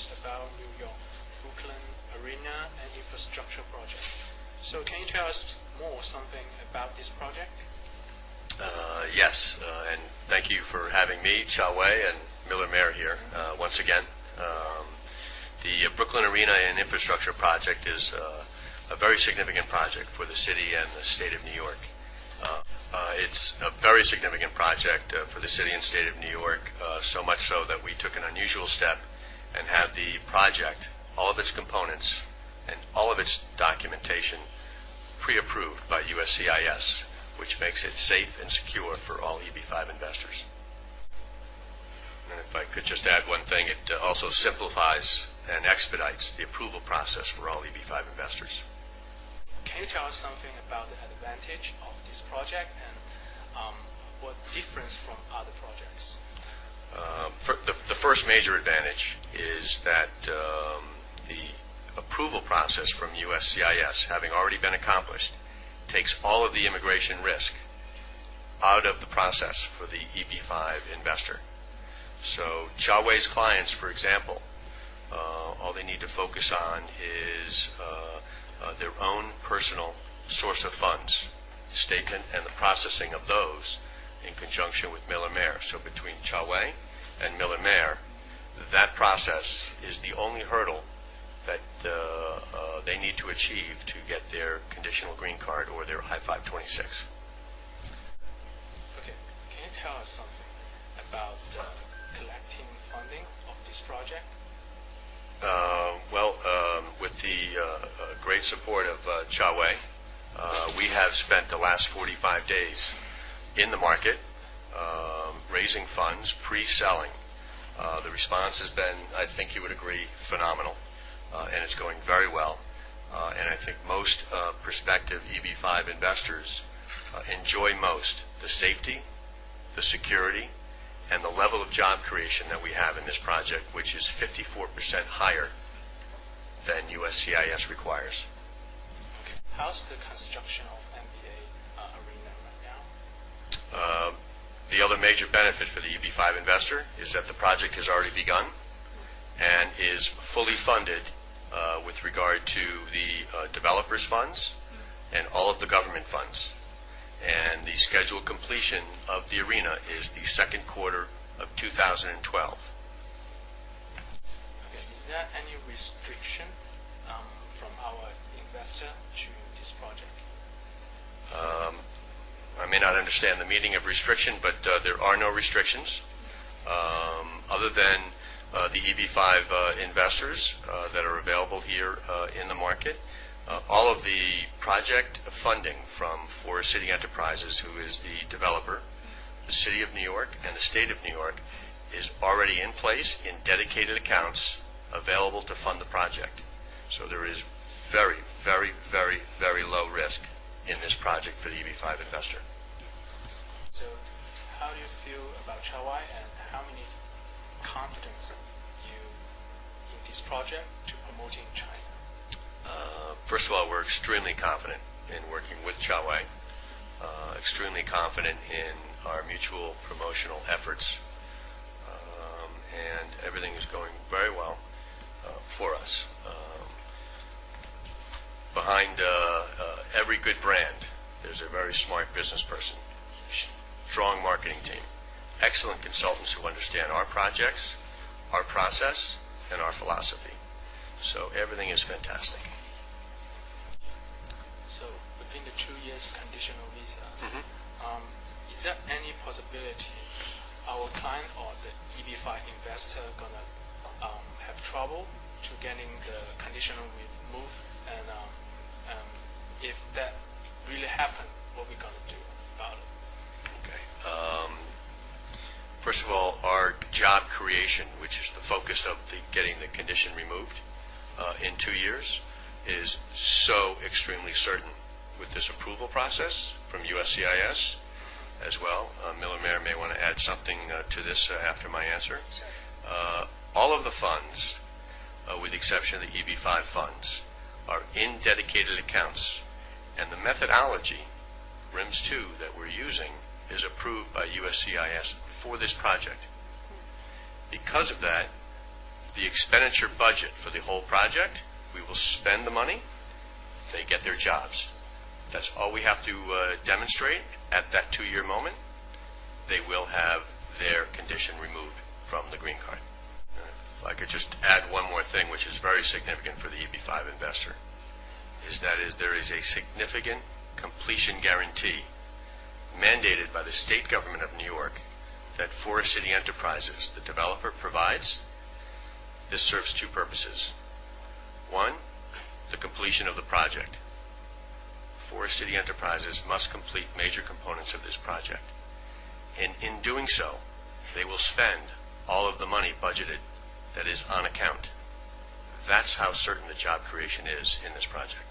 news about New York Brooklyn Arena and infrastructure project. So can you tell us more something about this project? Yes, and thank you for having me, Cha Wei, and Miller Mayer here once again. The Brooklyn Arena and Infrastructure Project is a very significant project for the city and the state of New York. It's a very significant project for the city and state of New York, so much so that we took an unusual step and had the project, all of its components, and all of its documentation pre-approved by USCIS, which makes it safe and secure for all EB-5 investors. And if I could just add one thing, it also simplifies and expedites the approval process for all EB-5 investors. Can you tell us something about the advantage of this project and what difference from other projects? The first major advantage is that the approval process from USCIS, having already been accomplished, takes all of the immigration risk out of the process for the EB-5 investor. So Cha Wei's clients, for example, all they need to focus on is their own personal source of funds statement and the processing of those in conjunction with Miller Mayer. So between Cha Wei and Miller Mayer, that process is the only hurdle that they need to achieve to get their conditional green card or their I-526. Okay, can you tell us something about collecting funding of this project? With the great support of Cha Wei, we have spent the last 45 days in the market raising funds, pre-selling. The response has been, I think you would agree, phenomenal, and it's going very well. And I think most prospective EB-5 investors enjoy most the safety, the security, and the level of job creation that we have in this project, which is 54% higher than USCIS requires. Okay. How's the construction of NBA arena right now? The other major benefit for the EB-5 investor is that the project has already begun and is fully funded with regard to the developers' funds and all of the government funds. And the scheduled completion of the arena is the second quarter of 2012. Okay. Is there any restriction from our investor to this project? I may not understand the meaning of restriction, but there are no restrictions other than the EB-5 investors that are available here in the market. All of the project funding from Forest City Enterprises, who is the developer, the City of New York, and the State of New York, is already in place in dedicated accounts available to fund the project. So there is very, very, very, very low risk in this project for the EB-5 investor. So how do you feel about Cha Wei and how many confidence you in this project to promoting China? First of all, we're extremely confident in working with Cha Wei, extremely confident in our mutual promotional efforts, and everything is going very well for us. Behind every good brand, there's a very smart business person, strong marketing team, excellent consultants who understand our projects, our process, and our philosophy. So everything is fantastic. So within the 2 years conditional visa, is there any possibility our client or the EB-5 investor gonna have trouble to getting the conditional removed? And if that really happened, what we gonna do about it? Okay. First of all, our job creation, which is the focus of getting the condition removed in 2 years, is so extremely certain with this approval process from USCIS as well. Miller Mayer may want to add something to this after my answer. All of the funds, with the exception of the EB-5 funds, are in dedicated accounts, and the methodology, RIMS 2, that we're using is approved by USCIS for this project. Because of that, the expenditure budget for the whole project. We will spend the money. They get their jobs. That's all we have to demonstrate at that 2-year moment. They will have their condition removed from the green card. If I could just add one more thing, which is very significant for the EB-5 investor, is there is a significant completion guarantee mandated by the state government of New York that Forest City Enterprises, the developer, provides. This serves two purposes. One, the completion of the project. Forest City Enterprises must complete major components of this project. And in doing so, they will spend all of the money budgeted that is on account. That's how certain the job creation is in this project.